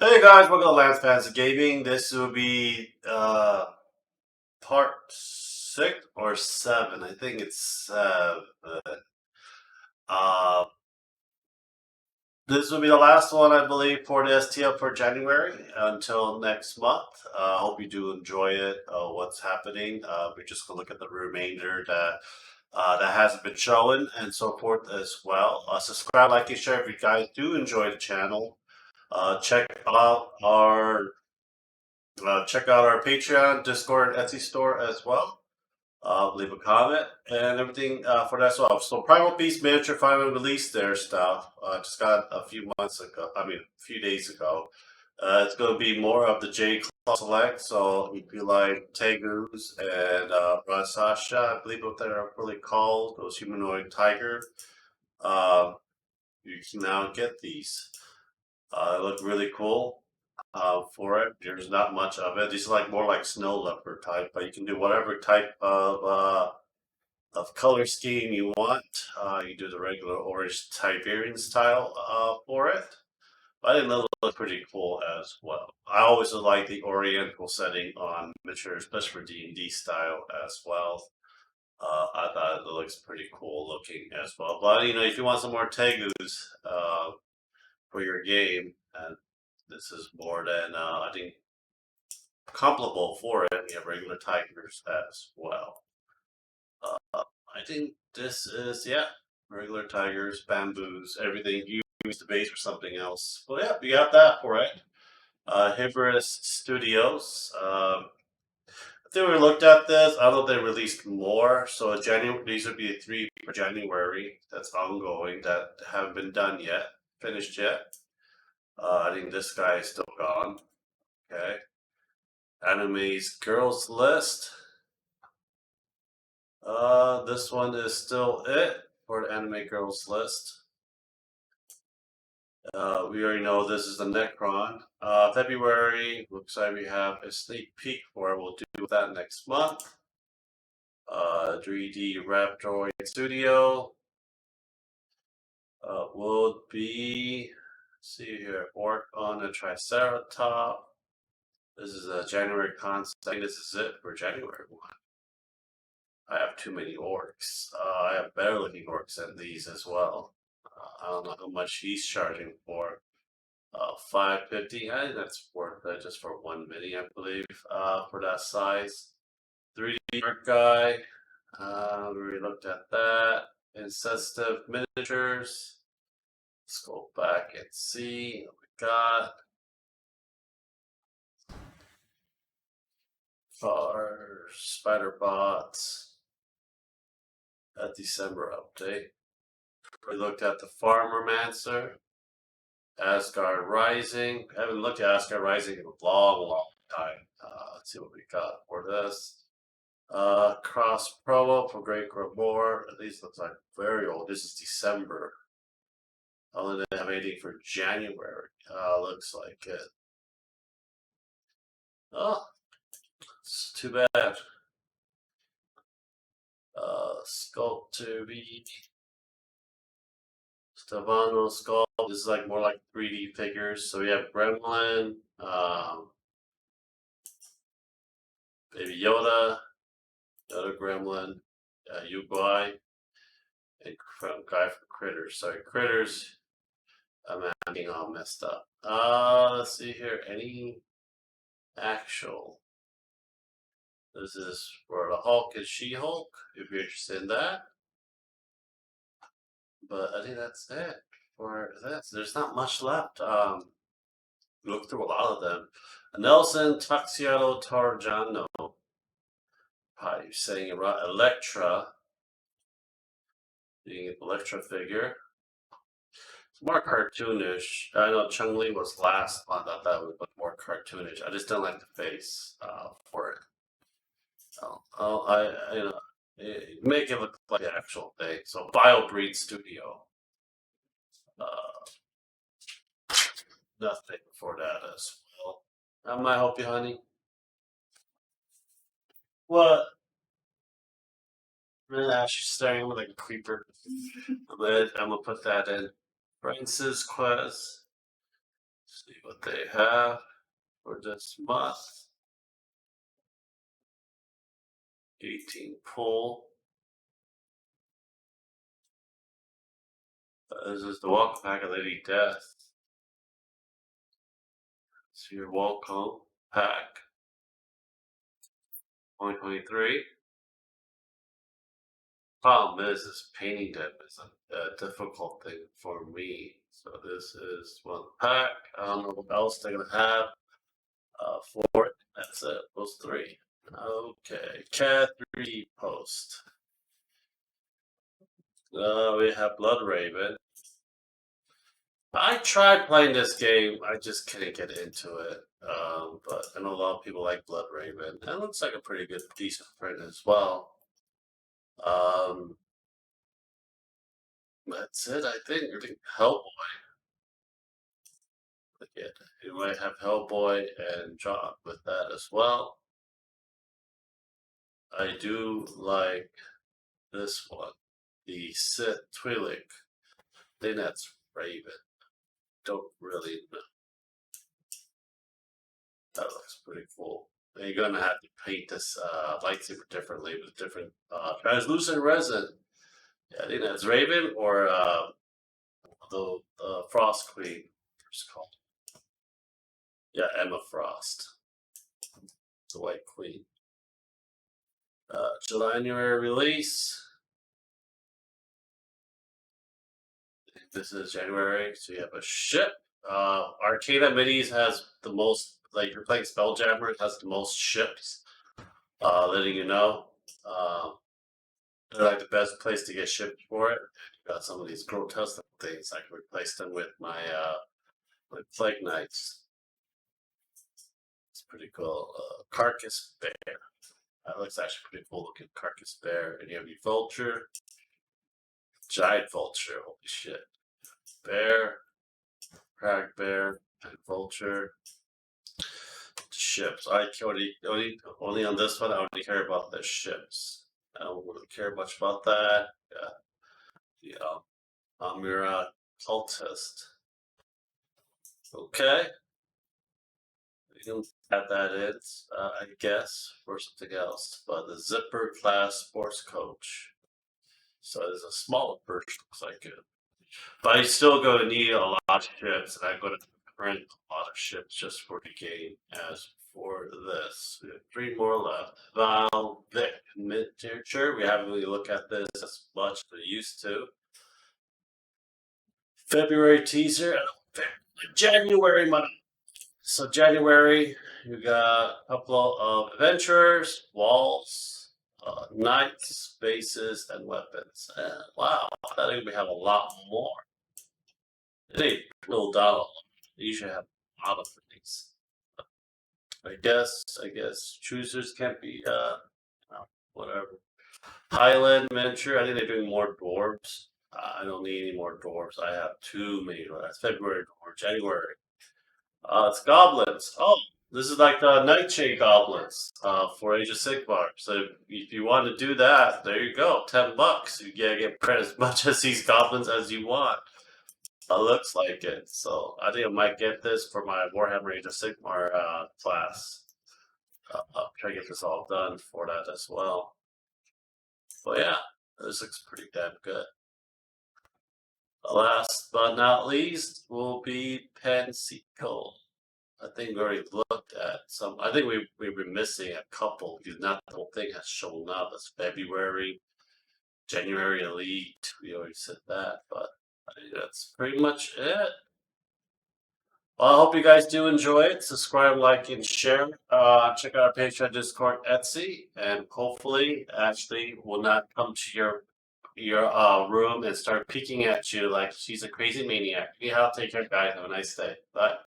Hey guys, welcome to Lance Fantasy Gaming. This will be part 6 or 7. I think it's 7. Uh, this will be the last one, I believe, for the STL for January until next month. I hope you do enjoy it. What's happening? We're just gonna look at the remainder that hasn't been shown and so forth as well. Subscribe, like, and share if you guys do enjoy the channel. Check out our Patreon, Discord, Etsy store as well. Leave a comment and everything for that as well. So Primal Beast Miniature finally released their stuff. Just got a few months ago. I mean, a few days ago. It's going to be more of the J Claw Select. So if you like Tegus and Rasasha, I believe what they're really called, those humanoid tigers, you can now get these. They look really cool for it. There's not much of it. These are like more like snow leopard type, but you can do whatever type of color scheme you want. You do the regular orange Tiberian style for it. But I think that looks pretty cool as well. I always like the Oriental setting on miniature, especially for D&D style as well. I thought it looks pretty cool looking as well. But if you want some more Tegus for your game, and this is more than I think comparable for it. We have regular tigers as well. I think this is regular tigers, bamboos, everything. You use the base for something else. Well, yeah, we got that for it. Hybris Studios. I think we looked at this. I don't know if they released more. So January, these would be 3 for January. That's ongoing. That haven't been done yet, finished yet. I think this guy is still gone. Okay. Anime's Girls List. This one is still it for the Anime Girls List. We already know this is the Necron. February, looks like we have a sneak peek for it. We'll do that next month. 3D Raptor Studio will be, see here, Orc on a Triceratop. This is a January concept. I think this is it for January 1. I have too many orcs. I have better looking orcs than these as well. I don't know how much he's charging for. 550. I think that's worth it just for one mini, I believe, for that size. 3D art guy. We looked at that. Insensitive miniatures. Let's go back and see what we got. For Spider Bots. A December update. We looked at the Farmermancer. Asgard Rising. I haven't looked at Asgard Rising in a long time. Let's see what we got for this. Cross promo for Great Grimoire. These looks like very old. This is December. I only didn't have anything for January. Looks like it. Oh, it's too bad. Sculpt to be Stefano Sculpt. This is like more like 3D figures. So we have Gremlin, Baby Yoda, Yoda Gremlin, Ugly, and guy from Critters. Sorry, Critters. I'm being all messed up. Let's see here. Any actual. This is for the Hulk and She-Hulk, if you're interested in that. But I think that's it for this. There's not much left. Look through a lot of them. Nelson Taxiano Tarjano. How are you saying it right? Electra. Being an Electra figure. It's more cartoonish. I know Chung-Li was last. I thought that would look more cartoonish. I just didn't like the face for it. Make it look like the actual thing. So BioBreed Studio. Nothing for that as well. I might help you, honey. What? She's staring like a creeper. I'm gonna put that in. Francis Quest. See what they have for this month. 18 pull. This is the Welcome Pack of Lady Death. So your Welcome Pack 2023. Problem is painting them is a difficult thing for me. So this is one pack. I don't know what else they're gonna have for it. That's it. Those three. Okay, Cat 3 post. We have Blood Raven. I tried playing this game. I just couldn't get into it. But I know a lot of people like Blood Raven. It looks like a pretty good, decent print as well. That's it. I think Hellboy. Yeah, you might have Hellboy and John with that as well. I do like this one, the Sith Twi'lek. I think that's Raven. Don't really know. That looks pretty cool. And you're gonna have to paint this lightsaber differently with different translucent resin. Yeah, I think that's Raven or the Frost Queen. What's it called? Yeah, Emma Frost, the White Queen. January release. This is January, so you have a ship. Arcana Minis has the most, like you're playing Spelljammer, it has the most ships. Letting you know. They're like the best place to get ships for it. You got some of these grotesque things. I can replace them with my Plague Knights. It's pretty cool. Carcass Bear. That looks actually pretty cool looking. Carcass Bear. And you have your Vulture. Giant Vulture. Holy shit. Bear. Crag Bear. And Vulture. Ships. I only on this one, I only care about the ships. I don't really care much about that. Yeah. The Amira Cultist. Okay. You can add that in, I guess, for something else. But the Zipper class sports coach. So there's a smaller version, looks like it. But I still going to need a lot of ships, and I'm going to print a lot of ships just for the game. As for this, we have 3 more left. Val Vic miniature. We haven't really looked at this as much as we used to. February teaser. January month. So January, you got a couple of adventurers, walls, knights, bases, and weapons. Wow, I think we have a lot more. They drilled down a lot. You should have a lot of things. I guess choosers can't be whatever. Highland miniature. I think they're doing more dwarves. I don't need any more dwarves. I have too many. That's February or January. It's goblins. Oh, this is like the Nightshade goblins for Age of Sigmar. So if you want to do that, there you go. $10. You get as much as these goblins as you want. It looks like it. So I think I might get this for my Warhammer Age of Sigmar class. I'll try to get this all done for that as well. But yeah, this looks pretty damn good. Last but not least will be Pensico. I think we already looked at some. I think we were missing a couple because not the whole thing has shown up. It's February, January Elite. We already said that, but I think that's pretty much it. Well, I hope you guys do enjoy it. Subscribe, like, and share. Check out our Patreon, Discord, Etsy, and hopefully, Ashley will not come to your room and start peeking at you like she's a crazy maniac. Yeah, take care, guys. Have a nice day. Bye.